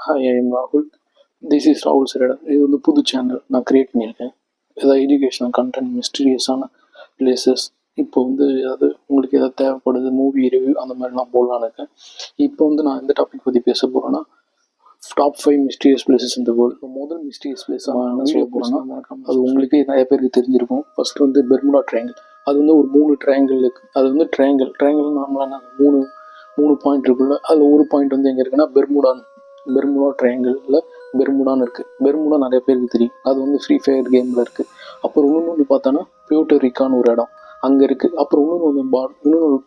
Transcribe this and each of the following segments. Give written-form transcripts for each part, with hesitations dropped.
Hi, I am ராகுல். This is ராகுல் சிரடா. இது வந்து புது சேனல் நான் க்ரியேட் பண்ணியிருக்கேன். ஏதாவது எஜுகேஷனல் கண்டென்ட், மிஸ்டீரியஸான பிளேசஸ், இப்போ வந்து ஏதாவது உங்களுக்கு எதாவது தேவைப்படுது, மூவி ரிவ்யூ அந்த மாதிரிலாம் போடலான்னு இருக்கேன். இப்போ வந்து நான் எந்த டாபிக் பற்றி பேச போகிறேன்னா, டாப் 5 மிஸ்டீரியஸ் பிளேசஸ் இந்த வேர்ல்டு. முதல் மிஸ்டீரியஸ் பிளேஸ் நான் என்ன சொல்ல போகிறேன்னா, அது உங்களுக்கு நிறைய பேருக்கு தெரிஞ்சிருக்கும். ஃபர்ஸ்ட் வந்து பெர்முடா ட்ரையாங்கிள். அது வந்து ஒரு 3 ட்ரையாங்கிள் இருக்குது. அது வந்து ட்ரையாங்கிள் நார்மலான மூணு பாயிண்ட் இருக்குல்ல, அதில் ஒரு பாயிண்ட் வந்து எங்கே இருக்குன்னா பெர்முடா ட்ரையாங்கிளில் பெர்முடான்னு இருக்குது. பெர்முடா நிறைய பேருக்கு தெரியும். அது வந்து ஃப்ரீ ஃபயர் கேமில் இருக்குது. அப்புறம் இன்னொன்று பார்த்தோன்னா பியூட்டரிக்கான்னு ஒரு இடம் அங்கே இருக்குது. அப்புறம் இன்னொரு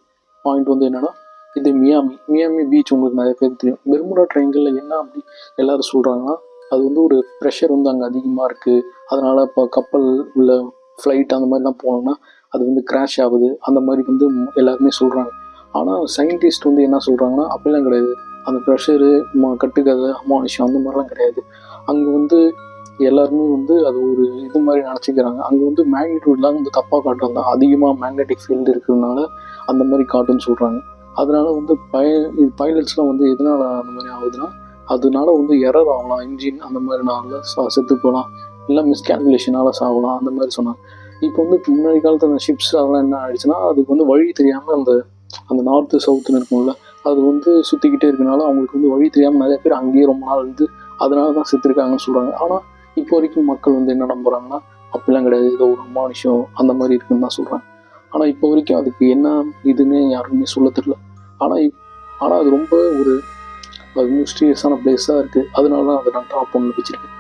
பாயிண்ட் வந்து என்னென்னா, இது மியாமி பீச் உங்களுக்கு நிறைய பேருக்கு தெரியும். பெர்முடா ட்ரையாங்கிளில் என்ன அப்படி எல்லோரும் சொல்கிறாங்கன்னா, அது வந்து ஒரு ப்ரெஷர் வந்து அங்கே அதிகமாக இருக்குது. அதனால் இப்போ கப்பல் இல்லை ஃப்ளைட் அந்த மாதிரிலாம் போனோம்னா அது வந்து கிராஷ் ஆகுது, அந்த மாதிரி வந்து எல்லாருமே சொல்கிறாங்க. ஆனால் சயின்டிஸ்ட் வந்து என்ன சொல்கிறாங்கன்னா, அப்படிலாம் கிடையாது. அந்த ப்ரெஷரு கட்டுக்கதை அமானுஷம் அந்த மாதிரிலாம் கிடையாது. அங்கே வந்து எல்லாருமே வந்து அது ஒரு இது மாதிரி நினச்சிக்கிறாங்க. அங்கே வந்து மேக்னிடியூட்லாம் வந்து தப்பாக காட்டுறாங்க. அதிகமாக மேக்னெட்டிக் ஃபீல்டு இருக்கிறதுனால அந்த மாதிரி காட்டுன்னு சொல்கிறாங்க. அதனால வந்து பைலட்ஸ்லாம் வந்து எதனால் அந்த மாதிரி ஆகுதுன்னா, அதனால வந்து எரர் ஆகலாம், இன்ஜின் அந்த மாதிரினால செத்து போகலாம், இல்லை மிஸ்கேல்குலேஷனால் சாகலாம் அந்த மாதிரி சொன்னாங்க. இப்போ வந்து முன்னாடி காலத்தில் அந்த ஷிப்ஸ் அதெல்லாம் என்ன ஆயிடுச்சுன்னா, அதுக்கு வந்து வழி தெரியாமல் அந்த நார்த்து சவுத்துன்னு இருக்கும்ல, அது வந்து சுற்றிக்கிட்டே இருக்கனால அவங்களுக்கு வந்து வழி தெரியாமல் நிறைய பேர் அங்கேயே ரொம்ப நாள் வந்து அதனால தான் செத்துருக்காங்கன்னு சொல்கிறாங்க. ஆனால் இப்போ வரைக்கும் மக்கள் வந்து என்ன நம்புகிறாங்கன்னா, அப்படிலாம் கிடையாது, ஏதோ ஒரு அமானுஷம் அந்த மாதிரி இருக்குன்னு தான் சொல்கிறாங்க. ஆனால் இப்போ வரைக்கும் அதுக்கு என்ன இதுன்னு யாருமே சொல்ல தெரியல. ஆனால் அது ரொம்ப அது மிஸ்டீரியஸான பிளேஸாக இருக்குது. அதனால தான் அதை நான் டாப் 1 வச்சுருக்கேன்.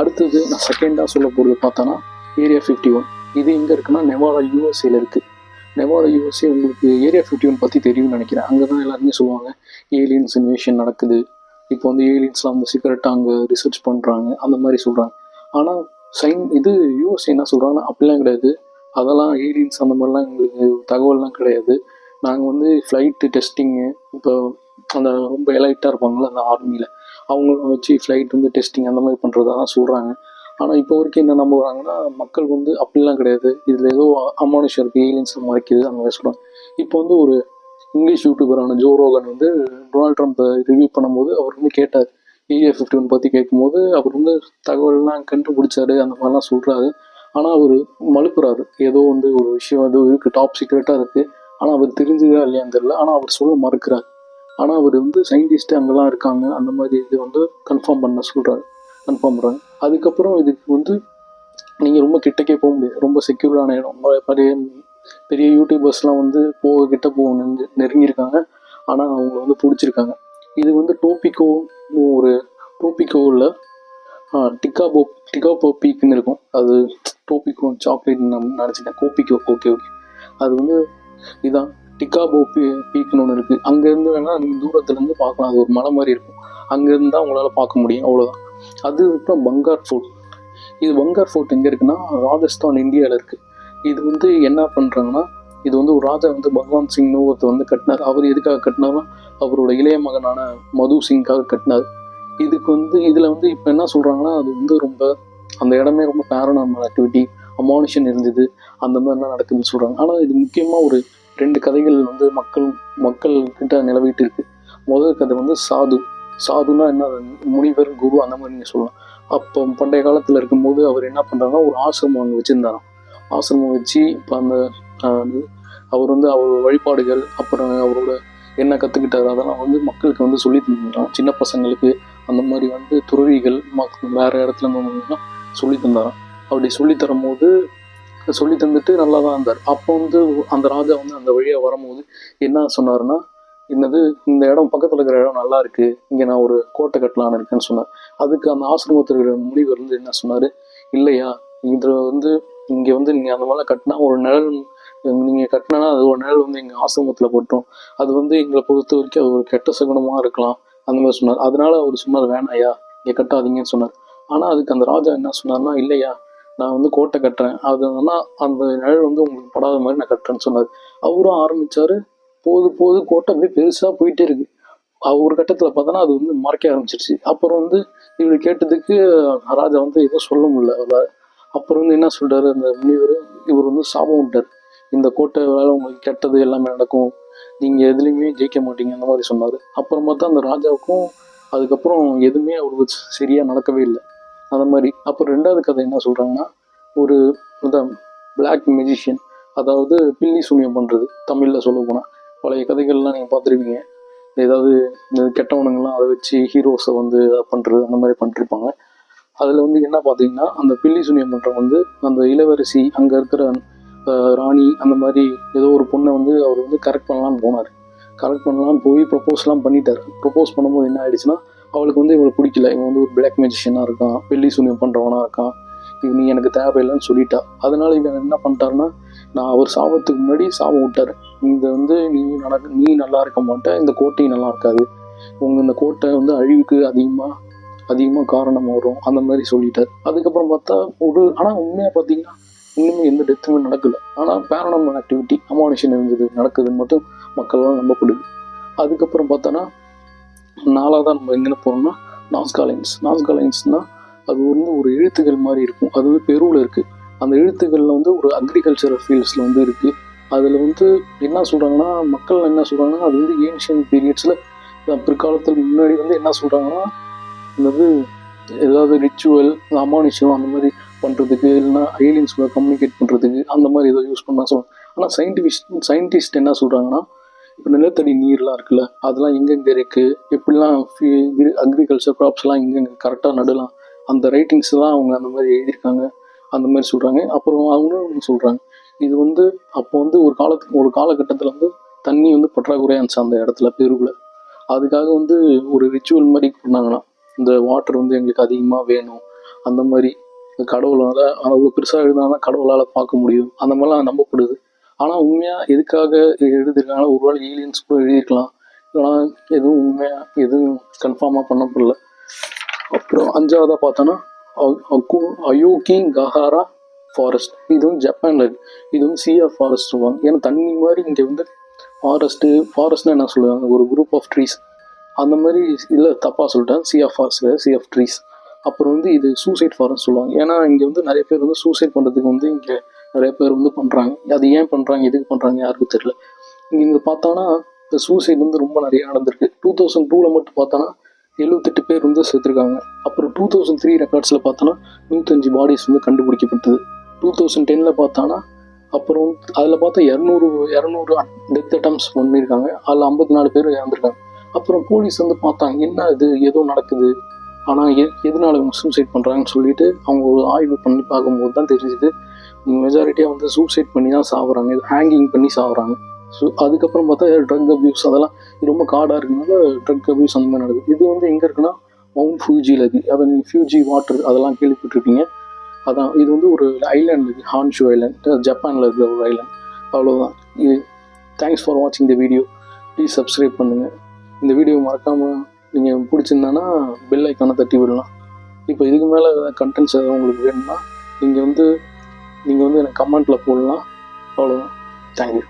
அடுத்தது நான் செகண்டாக சொல்ல போகிறது பார்த்தோன்னா ஏரியா 51. இது எங்கே இருக்குன்னா, நெவாடா யூஎஸ்ஏல இருக்குது. நெவாடா யூஎஸ்ஏ உங்களுக்கு ஏரியா 51 பற்றி தெரியும்னு நினைக்கிறேன். அங்கே தான் எல்லாருமே சொல்லுவாங்க ஏலியன்ஸ் இன்வேஷன் நடக்குது, இப்போ வந்து ஏலியன்ஸ்லாம் வந்து சீக்கிரட்டாக அங்கே ரிசர்ச் பண்ணுறாங்க அந்த மாதிரி சொல்கிறாங்க. ஆனால் இது யூஎஸ்ஏ என்ன சொல்கிறாங்கன்னா, அப்படிலாம் கிடையாது, அதெல்லாம் ஏலியன்ஸ் அந்த மாதிரிலாம் எங்களுக்கு தகவல்லாம் கிடையாது. நாங்கள் வந்து ஃப்ளைட்டு டெஸ்டிங்கு, இப்போ அந்த ரொம்ப எலைட்டாக இருப்பாங்களே அந்த ஆர்மியில், அவங்கள வச்சு ஃப்ளைட் வந்து டெஸ்டிங் அந்த மாதிரி பண்ணுறதா தான் சொல்கிறாங்க. ஆனால் இப்போ வரைக்கும் என்ன நம்புகிறாங்கன்னா, மக்கள் வந்து அப்படிலாம் கிடையாது, இதில் ஏதோ அமானுஷம் இருக்குது, ஏலியன்ஸை மறைக்குது அந்த மாதிரி சொல்கிறாங்க. இப்போ வந்து ஒரு இங்கிலீஷ் யூடியூபரான ஜோ ரோகன் வந்து டொனால்ட் ட்ரம்ப்பை ரிவ்யூ பண்ணும்போது அவர் வந்து கேட்டார், ஏரியா 51 பற்றி கேட்கும்போது அவர் வந்து தகவல்லாம் கண்டுபிடிச்சாரு அந்த மாதிரிலாம் சொல்கிறாரு. ஆனால் அவர் மழுப்புறாரு, ஏதோ வந்து ஒரு விஷயம் ஏதோ இருக்குது, டாப் சீக்ரெட்டாக இருக்குது, ஆனால் அவர் தெரிஞ்சுதா இல்லையான்னு தெரியல, ஆனால் அவர் சொல்ல மறுக்கிறார். ஆனால் அவர் வந்து சயின்டிஸ்ட்டு அங்கெல்லாம் இருக்காங்க அந்த மாதிரி இது வந்து கன்ஃபார்ம் பண்ணுறாங்க. அதுக்கப்புறம் இதுக்கு வந்து நீங்கள் ரொம்ப கிட்டக்கே போக முடியாது, ரொம்ப செக்யூர்டான இடம். பெரிய யூடியூபர்ஸ்லாம் வந்து கிட்ட நெருங்கியிருக்காங்க. ஆனால் அவங்கள வந்து பிடிச்சிருக்காங்க. இது வந்து டோபிகோவில் டிகாபோ பீக்குன்னு இருக்கும். அது டோபிகோ சாக்லேட் நினச்சிட்டேன், கோபிகோ. ஓகே. அது வந்து இதான் டிகாபோ பீக்குன்னு ஒன்று இருக்குது. அங்கேருந்து வேணால் நீங்கள் தூரத்துலேருந்து பார்க்கலாம். அது ஒரு மலை மாதிரி இருக்கும். அங்கேருந்து தான் உங்களால் பார்க்க முடியும், அவ்வளோதான். அதுக்கப்புறம் பங்கார் ஃபோர்ட். இது பங்கார் ஃபோர்ட் எங்கே இருக்குன்னா, ராஜஸ்தான், இந்தியாவில் இருக்குது. இது வந்து என்ன பண்ணுறாங்கன்னா, இது வந்து ஒரு ராஜா வந்து பகவான் சிங்னு ஒருத்தர் வந்து கட்டினார். அவர் எதுக்காக கட்டினார்னா, அவரோட இளைய மகனான மது சிங்காக கட்டினார். இதுக்கு வந்து இதில் வந்து இப்போ என்ன சொல்கிறாங்கன்னா, அது வந்து ரொம்ப அந்த இடமே ரொம்ப பேரனார்மல் ஆக்டிவிட்டி, அமானுஷன் இருந்தது, அந்த மாதிரிலாம் நடக்குதுன்னு சொல்கிறாங்க. ஆனால் இது முக்கியமாக ஒரு 2 கதைகள் வந்து மக்கள் கிட்ட நிலவிட்டு இருக்குது. முதல் கதை வந்து சாதுனா என்ன, முனிவர், குரு அந்த மாதிரி நீங்கள் சொல்லலாம். அப்போ பண்டைய காலத்தில் இருக்கும்போது அவர் என்ன பண்ணுறாங்கன்னா, ஒரு ஆசிரமம் அங்கே வச்சுருந்தாராம். ஆசிரமம் வச்சு இப்போ அவர் வந்து அவர் வழிபாடுகள், அப்புறம் அவரோட என்ன கற்றுக்கிட்டாரு அதெல்லாம் வந்து மக்களுக்கு வந்து சொல்லி தந்தாராம். சின்ன பசங்களுக்கு அந்த மாதிரி வந்து துறவிகள் வேறு இடத்துல இருந்தவங்கன்னா சொல்லி தந்தாராம். அப்படி சொல்லி தந்துட்டு நல்லா தான் இருந்தார். அப்போ வந்து அந்த ராஜா வந்து அந்த வழியாக வரும்போது என்ன சொன்னார்னா, இந்த இடம் பக்கத்தில் இருக்கிற இடம் நல்லா இருக்குது, இங்கே நான் ஒரு கோட்டை கட்டலான்னு இருக்கேன்னு சொன்னார். அதுக்கு அந்த ஆசிரமத்தில் இருக்கிற முனிவர் வந்து என்ன சொன்னார், இல்லையா, இதில் வந்து இங்கே வந்து நீங்கள் அந்த மாதிரிலாம் கட்டினா ஒரு நிழல், நீங்கள் கட்டினா அது ஒரு நிழல் வந்து எங்கள் ஆசிரமத்தில் போட்டோம், அது வந்து எங்களை பொறுத்த வரைக்கும் அது ஒரு கெட்ட சகுனமாக இருக்கலாம் அந்த மாதிரி சொன்னார். அதனால அவர் சொன்னார், வேணாயா இங்கே கட்டாதீங்கன்னு சொன்னார். ஆனால் அதுக்கு அந்த ராஜா என்ன சொன்னார்னா, இல்லையா, நான் வந்து கோட்டை கட்டுறேன், அதுனா அந்த நிழல் வந்து உங்களுக்கு படாத மாதிரி நான் கட்டுறேன்னு சொன்னார். அவரும் ஆரம்பித்தார். போது கோட்டை அப்படியே பெருசாக போயிட்டே இருக்கு. ஒரு கட்டத்தில் பார்த்தோன்னா அது வந்து மறைக்க ஆரம்பிச்சிருச்சு. அப்புறம் வந்து இவர் கேட்டதுக்கு ராஜா வந்து எதுவும் சொல்ல முடியல அவரால். அப்புறம் வந்து என்ன சொல்கிறாரு அந்த முனிவர், இவர் வந்து சாபம் விட்டார், இந்த கோட்டை வேலை உங்களுக்கு கெட்டது எல்லாமே நடக்கும், நீங்கள் எதுலேயுமே ஜெயிக்க மாட்டீங்க அந்த மாதிரி சொன்னார். அப்புறம் பார்த்தா அந்த ராஜாவுக்கும் அதுக்கப்புறம் எதுவுமே அவருக்கு சரியாக நடக்கவே இல்லை அந்த மாதிரி. அப்புறம் ரெண்டாவது கதை என்ன சொல்கிறாங்கன்னா, ஒரு இந்த பிளாக் மெஜிஷியன், அதாவது பில்லி சூனியம் பண்ணுறது, தமிழில் சொல்ல போனால் பழைய கதைகள்லாம் நீங்கள் பார்த்துருப்பீங்க. ஏதாவது இந்த கெட்டவனுங்கள்லாம் அதை வச்சு ஹீரோஸை வந்து பண்ணுறது அந்த மாதிரி பண்ணிருப்பாங்க. அதில் வந்து என்ன பார்த்தீங்கன்னா, அந்த பில்லி சூனியம் பண்ணுறவங்க வந்து அந்த இளவரசி அங்கே இருக்கிற ராணி அந்த மாதிரி ஏதோ ஒரு பொண்ணை வந்து அவர் வந்து கரெக்ட் பண்ணலான்னு போனார். கரெக்ட் பண்ணலான்னு போய் ப்ரப்போஸ்லாம் பண்ணிட்டார். ப்ரப்போஸ் பண்ணும்போது என்ன ஆயிடுச்சுன்னா, அவளுக்கு வந்து இவளை பிடிக்கல, இவன் வந்து ஒரு பிளாக் மேஜிஷியனாக இருக்கான், பில்லி சூனியம் பண்ணுறவனாக இருக்கான், இவன் நீ எனக்கு தேவையில்லைன்னு சொல்லிட்டா. அதனால இவன் என்ன பண்ணிட்டாருன்னா, நான் அவர் சாபத்துக்கு முன்னாடி சாபம் விட்டார், இந்த வந்து நீ நல்லா இருக்க மாட்டேன், இந்த கோட்டையும் நல்லா இருக்காது, இந்த கோட்டை வந்து அழிவுக்கு அதிகமாக காரணம் வரும் அந்த மாதிரி சொல்லிட்டார். அதுக்கப்புறம் பார்த்தா ஆனால் உண்மையாக பார்த்தீங்கன்னா இன்னுமே எந்த டெத்துமே நடக்கலை. ஆனால் பேரனார்மல் ஆக்டிவிட்டி அமானுஷன் இருந்தது நடக்குதுன்னு மட்டும் மக்கள்லாம் நம்பப்படுது. அதுக்கப்புறம் பார்த்தோன்னா 4ஆவதாக நம்ம எங்கே போகிறோம்னா நாஸ்காலைன்ஸ்னால் அது வந்து ஒரு எழுத்துக்கள் மாதிரி இருக்கும். அது வந்து பெருவில் இருக்குது. அந்த எழுத்துக்களில் வந்து ஒரு அக்ரிகல்ச்சரல் ஃபீல்ட்ஸில் வந்து இருக்குது. அதில் வந்து என்ன சொல்கிறாங்கன்னா, மக்கள் என்ன சொல்கிறாங்கன்னா, அது வந்து ஏன்ஷியன் பீரியட்ஸில் பிற்காலத்தில் முன்னாடி வந்து என்ன சொல்கிறாங்கன்னா, அதாவது ஏதாவது ரிச்சுவல் அமானுஷம் அந்த மாதிரி பண்ணுறதுக்கு, இல்லைன்னா ஏலியன்ஸ் கூட கம்யூனிகேட் பண்ணுறதுக்கு அந்த மாதிரி ஏதோ யூஸ் பண்ண சொல்லுவாங்க. ஆனால் சயின்டிஸ்ட் என்ன சொல்கிறாங்கன்னா, இப்போ நிலத்தடி நீர்லாம் இருக்குல்ல, அதெல்லாம் எங்கெங்கே இருக்குது, எப்படிலாம் அக்ரிகல்ச்சர் க்ராப்ஸ்லாம் எங்கெங்கே கரெக்டாக நடலாம், அந்த ரைட்டிங்ஸ்லாம் அவங்க அந்த மாதிரி எழுதியிருக்காங்க அந்த மாதிரி சொல்கிறாங்க. அப்புறம் அவங்களும் சொல்கிறாங்க, இது வந்து அப்போ வந்து ஒரு காலகட்டத்தில் வந்து தண்ணி வந்து பற்றாக்குறையாக இருந்துச்சு அந்த இடத்துல பெருவில். அதுக்காக வந்து ஒரு ரிச்சுவல் மாதிரி பண்ணாங்கன்னா, இந்த வாட்டர் வந்து எங்களுக்கு அதிகமாக வேணும் அந்த மாதிரி, கடவுளால் அவ்வளோ பெருசாக எழுதினாதான் கடவுளால் பார்க்க முடியும் அந்த மாதிரிலாம் நம்பப்படுது. ஆனால் உண்மையாக எதுக்காக எழுதியிருக்காங்க, ஒருவேளை ஏலியன்ஸ் கூட எழுதியிருக்கலாம், ஆனால் எதுவும் கன்ஃபார்மாக பண்ணப்படல. அப்புறம் 5ஆவதாக பார்த்தோன்னா அயோகிங்காஹாரா ஃபாரஸ்ட். இது வந்து ஜப்பானில் இருக்குது. இது வந்து சி ஆஃப் ஃபாரஸ்ட் சொல்லுவாங்க. ஏன்னா தண்ணி மாதிரி இங்கே வந்து ஃபாரஸ்ட்னா என்ன சொல்லுவாங்க, ஒரு குரூப் ஆஃப் ட்ரீஸ் அந்த மாதிரி. இல்லை தப்பாக சொல்லிட்டேன், sea of forest sea of trees. அப்புறம் வந்து இது சூசைட் ஃபாரஸ்ட் சொல்லுவாங்க. ஏன்னா இங்கே வந்து நிறைய பேர் வந்து சூசைட் பண்ணுறதுக்கு வந்து இங்கே நிறைய பேர் வந்து பண்ணுறாங்க. அது ஏன் பண்ணுறாங்க, எதுக்கு பண்ணுறாங்க யாருக்கும் தெரியல. இங்கே பார்த்தோன்னா இந்த சூசைட் வந்து ரொம்ப நிறைய நடந்திருக்கு. 2002 மட்டும் பார்த்தோன்னா 78 பேர் வந்து செத்துருக்காங்க. அப்புறம் 2003 ரெக்கார்ட்ஸில் பார்த்தோன்னா 105 பாடிஸ் வந்து கண்டுபிடிக்கப்பட்டது. 2010 பார்த்தோன்னா அப்புறம் அதில் பார்த்தா 200 டெத் அட்டம்ப்ட்ஸ் பண்ணியிருக்காங்க. அதில் 54 பேர் இறந்துருக்காங்க. அப்புறம் போலீஸ் வந்து பார்த்தாங்க, என்ன இது ஏதோ நடக்குது, ஆனால் எதனால இவங்க சூசைட் பண்ணுறாங்கன்னு சொல்லிட்டு அவங்க ஒரு ஆய்வு பண்ணி பார்க்கும்போது தான் தெரிஞ்சுது, மெஜாரிட்டியாக வந்து சூசைட் பண்ணி தான் சாப்பிட்றாங்க, இது ஹேங்கிங் பண்ணி சாப்பிட்றாங்க. ஸோ அதுக்கப்புறம் பார்த்தா ட்ரக் அப்யூஸ், அதெல்லாம் ரொம்ப காடாக இருக்கனால ட்ரக் அப்யூஸ் அந்த மாதிரி நடக்குது. இது வந்து எங்கே இருக்குன்னா மவுண்ட் ஃபியூஜியில் இருக்குது. அதை நீங்கள் ஃபியூஜி வாட்டர் அதெல்லாம் கேள்விப்பட்டிருப்பீங்க. அதான் இது வந்து ஒரு ஐலாண்ட் இருக்குது, ஹான்ஷு ஐலாண்ட், ஜப்பானில் இருக்கிற ஒரு ஐலாண்ட். அவ்வளோதான். இது தேங்க்ஸ் ஃபார் வாட்சிங் த வீடியோ. ப்ளீஸ் சப்ஸ்கிரைப் பண்ணுங்கள். இந்த வீடியோ மறக்காமல் நீங்கள் பிடிச்சிருந்தானா பெல் ஐக்கானை தட்டி விடலாம். இப்போ இதுக்கு மேலே கண்டென்ட்ஸ் எதாவது உங்களுக்கு வேணும்னா நீங்கள் வந்து எனக்கு கமெண்ட்டில் போடலாம். அவ்வளோதான். தேங்க்யூ.